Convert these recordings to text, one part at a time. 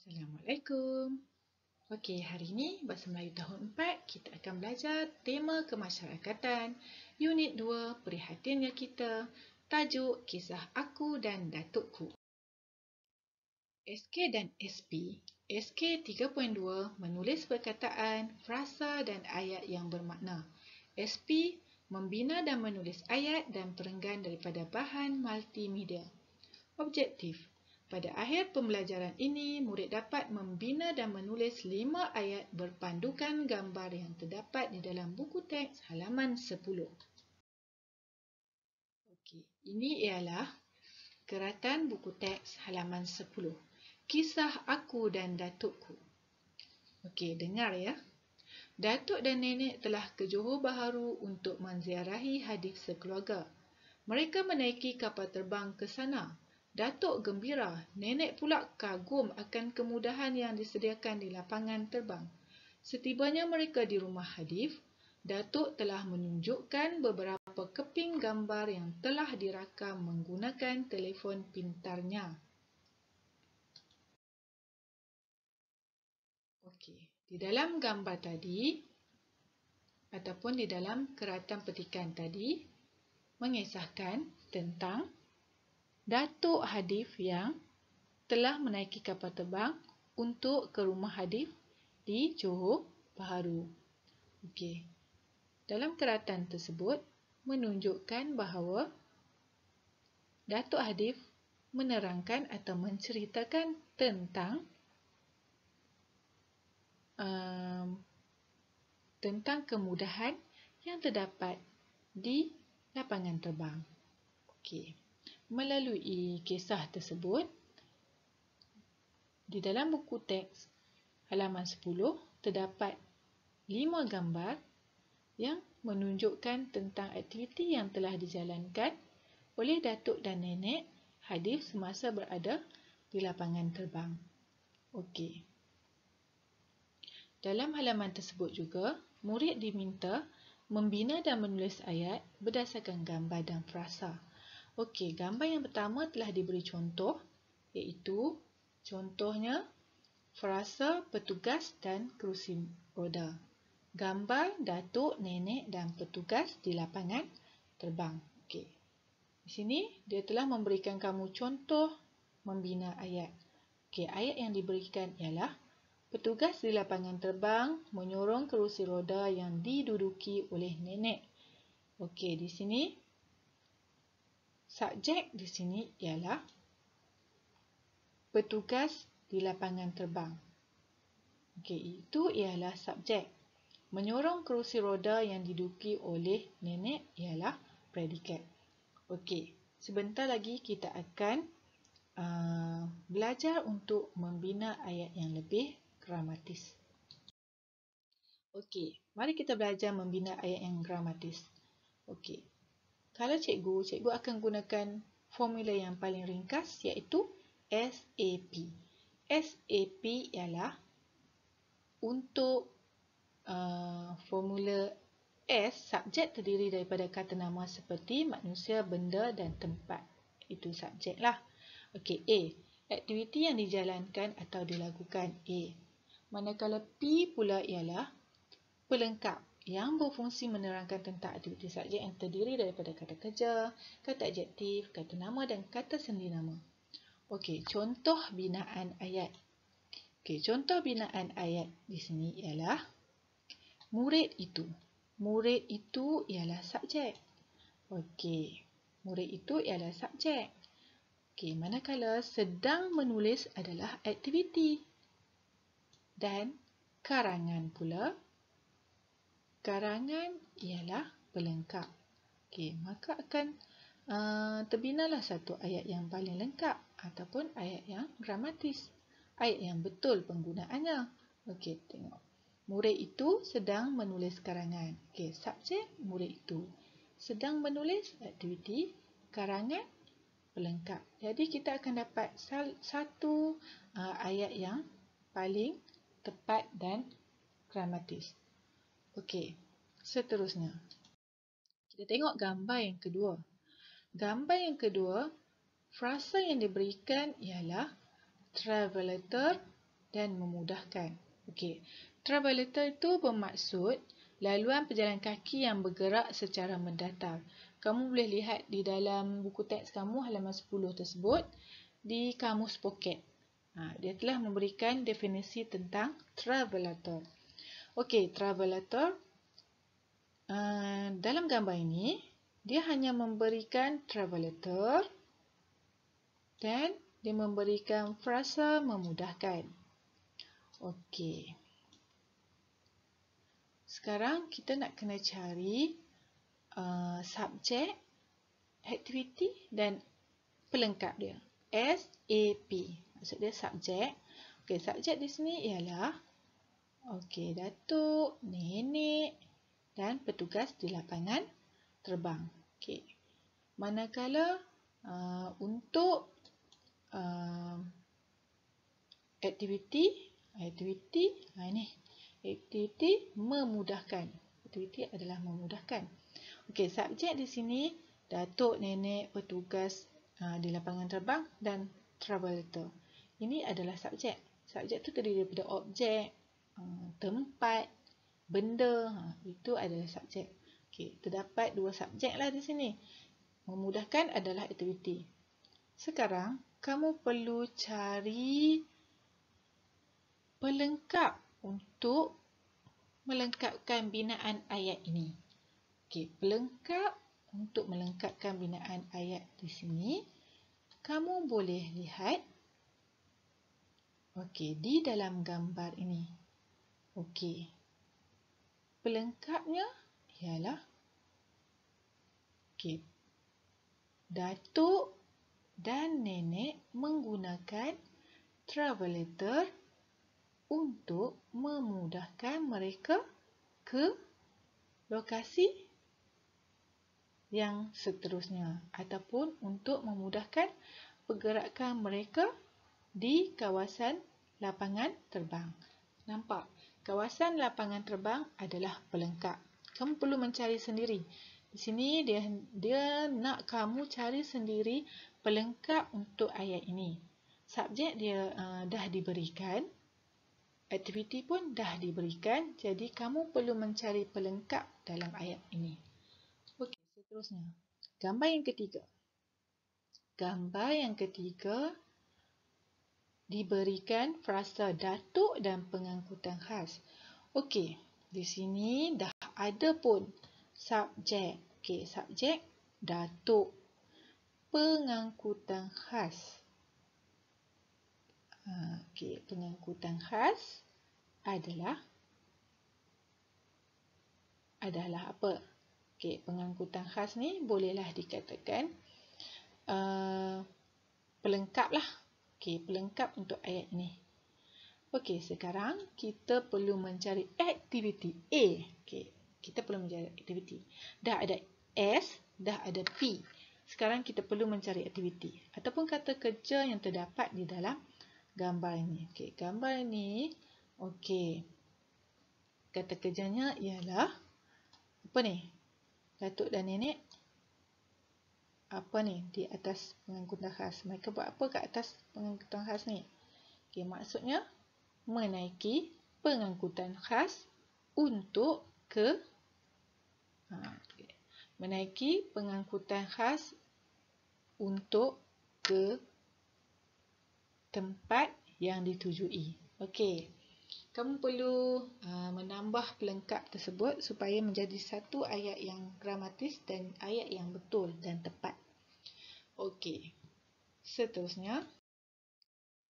Assalamualaikum. Okey, hari ini Bahasa Melayu tahun 4 kita akan belajar tema kemasyarakatan, unit 2, Perhatiannya Kita, tajuk Kisah Aku dan Datukku. SK dan SP. SK 3.2 menulis perkataan, frasa dan ayat yang bermakna. SP membina dan menulis ayat dan perenggan daripada bahan multimedia. Objektif. Pada akhir pembelajaran ini, murid dapat membina dan menulis 5 ayat berpandukan gambar yang terdapat di dalam buku teks halaman 10. Okey, ini ialah keratan buku teks halaman 10. Kisah Aku dan Datukku. Okey, dengar ya. Datuk dan nenek telah ke Johor Bahru untuk menziarahi hadis sekeluarga. Mereka menaiki kapal terbang ke sana. Datuk gembira, nenek pula kagum akan kemudahan yang disediakan di lapangan terbang. Setibanya mereka di rumah Hadif, Datuk telah menunjukkan beberapa keping gambar yang telah dirakam menggunakan telefon pintarnya. Okey, di dalam gambar tadi ataupun di dalam keratan petikan tadi mengisahkan tentang Datuk Hadif yang telah menaiki kapal terbang untuk ke rumah Hadif di Johor Bahru. Okey. Dalam keratan tersebut menunjukkan bahawa Datuk Hadif menerangkan atau menceritakan tentang kemudahan yang terdapat di lapangan terbang. Okey. Melalui kisah tersebut, di dalam buku teks halaman 10 terdapat 5 gambar yang menunjukkan tentang aktiviti yang telah dijalankan oleh Datuk dan Nenek Hadif semasa berada di lapangan terbang. Okey. Dalam halaman tersebut juga, murid diminta membina dan menulis ayat berdasarkan gambar dan frasa. Okey, gambar yang pertama telah diberi contoh, iaitu contohnya frasa petugas dan kerusi roda. Gambar datuk, nenek dan petugas di lapangan terbang. Okey. Di sini dia telah memberikan kamu contoh membina ayat. Okey, ayat yang diberikan ialah petugas di lapangan terbang menyorong kerusi roda yang diduduki oleh nenek. Okey, di sini subjek di sini ialah petugas di lapangan terbang. Okey, itu ialah subjek. Menyorong kerusi roda yang diduduki oleh nenek ialah predikat. Okey, sebentar lagi kita akan belajar untuk membina ayat yang lebih gramatis. Okey, mari kita belajar membina ayat yang gramatis. Okey. Kalau cikgu akan gunakan formula yang paling ringkas iaitu SAP. SAP ialah untuk formula S, subjek terdiri daripada kata nama seperti manusia, benda dan tempat. Itu subjek lah. Okey, A. Aktiviti yang dijalankan atau dilakukan A. Manakala P pula ialah pelengkap yang berfungsi menerangkan tentang aktiviti subjek yang terdiri daripada kata kerja, kata adjektif, kata nama dan kata sendi nama. Okey, contoh binaan ayat. Okey, contoh binaan ayat di sini ialah murid itu. Murid itu ialah subjek. Okey, murid itu ialah subjek. Okey, manakala sedang menulis adalah aktiviti. Dan karangan pula, karangan ialah pelengkap. Okey, maka akan terbinalah satu ayat yang paling lengkap ataupun ayat yang gramatis. Ayat yang betul penggunaannya. Okey, tengok. Murid itu sedang menulis karangan. Okey, subjek murid itu. Sedang menulis aktiviti, karangan pelengkap. Jadi kita akan dapat satu ayat yang paling tepat dan gramatis. Okey, seterusnya. Kita tengok gambar yang kedua. Gambar yang kedua, frasa yang diberikan ialah travel letter dan memudahkan. Okey. Travelator itu bermaksud laluan pejalan kaki yang bergerak secara mendatar. Kamu boleh lihat di dalam buku teks kamu halaman 10 tersebut di kamus poket. Dia telah memberikan definisi tentang travelator. Okey, travelator dalam gambar ini dia hanya memberikan travelator dan dia memberikan frasa memudahkan. Okey. Sekarang kita nak kena cari subjek, aktiviti dan pelengkap dia. SAP. Maksud dia subjek. Okey, subjek di sini ialah datuk, nenek dan petugas di lapangan terbang. Okey. Manakala untuk aktiviti memudahkan. Aktiviti adalah memudahkan. Okey, subjek di sini datuk, nenek, petugas di lapangan terbang dan travelator. Ini adalah subjek. Subjek itu terdiri daripada objek, tempat, benda. Itu adalah subjek. Okey, terdapat dua subjek lah di sini. Memudahkan adalah aktiviti. Sekarang, kamu perlu cari pelengkap untuk melengkapkan binaan ayat ini. Okey, pelengkap untuk melengkapkan binaan ayat di sini, kamu boleh lihat di dalam gambar ini. Okey. Pelengkapnya ialah datuk dan nenek menggunakan travelator untuk memudahkan mereka ke lokasi yang seterusnya ataupun untuk memudahkan pergerakan mereka di kawasan lapangan terbang. Nampak? Kawasan lapangan terbang adalah pelengkap. Kamu perlu mencari sendiri. Di sini dia nak kamu cari sendiri pelengkap untuk ayat ini. Subjek dia dah diberikan. Aktiviti pun dah diberikan. Jadi kamu perlu mencari pelengkap dalam ayat ini. Okey, seterusnya. Gambar yang ketiga. Gambar yang ketiga diberikan frasa datuk dan pengangkutan khas. Okey, di sini dah ada pun subjek. Okey, subjek datuk. Pengangkutan khas. Okey, pengangkutan khas adalah apa? Okey, pengangkutan khas ni bolehlah dikatakan pelengkap lah. Okey, pelengkap untuk ayat ini. Okey, sekarang kita perlu mencari aktiviti A. Okey, kita perlu mencari aktiviti. Dah ada S, dah ada P. Sekarang kita perlu mencari aktiviti ataupun kata kerja yang terdapat di dalam gambar ini. Okey, gambar ini kata kerjanya ialah apa ni? Datuk dan nenek apa ni di atas pengangkutan khas. Mereka buat apa kat atas pengangkutan khas ni? Okey, maksudnya menaiki pengangkutan khas untuk ke menaiki pengangkutan khas untuk ke tempat yang ditujui. Okey. Kamu perlu menambah pelengkap tersebut supaya menjadi satu ayat yang gramatis dan ayat yang betul dan tepat. Okey. Seterusnya,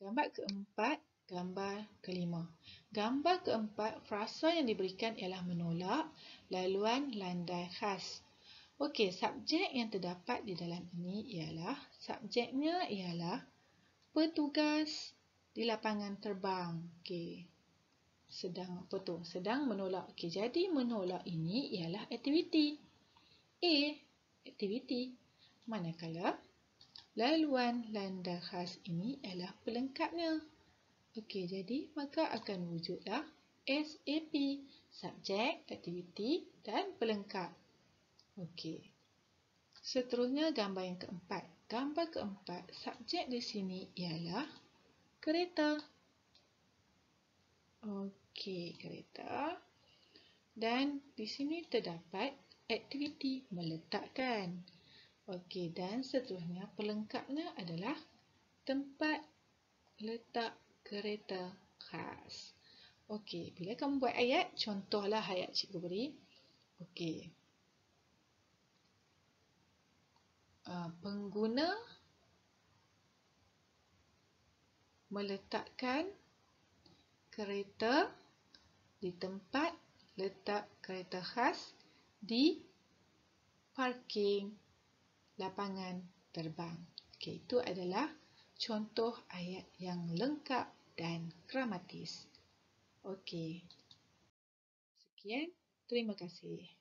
gambar keempat, gambar kelima. Gambar keempat, frasa yang diberikan ialah menolak laluan landai khas. Okey, subjek yang terdapat di dalam ini ialah, subjeknya ialah petugas di lapangan terbang. Okey. Sedang menolak. Okey, jadi menolak ini ialah aktiviti. A, aktiviti. Manakala laluan landai khas ini adalah pelengkapnya. Okey, jadi maka akan wujudlah SAP, subjek, aktiviti dan pelengkap. Okey. Seterusnya gambar yang keempat. Gambar keempat, subjek di sini ialah kereta. Okey, kereta. Dan di sini terdapat aktiviti meletakkan. Okey, dan seterusnya pelengkapnya adalah tempat letak kereta khas. Okey, bila kamu buat ayat, contohlah ayat cikgu beri. Okey. Pengguna meletakkan kereta di tempat letak kereta khas di parking lapangan terbang. Okey, itu adalah contoh ayat yang lengkap dan gramatis. Okey. Sekian, terima kasih.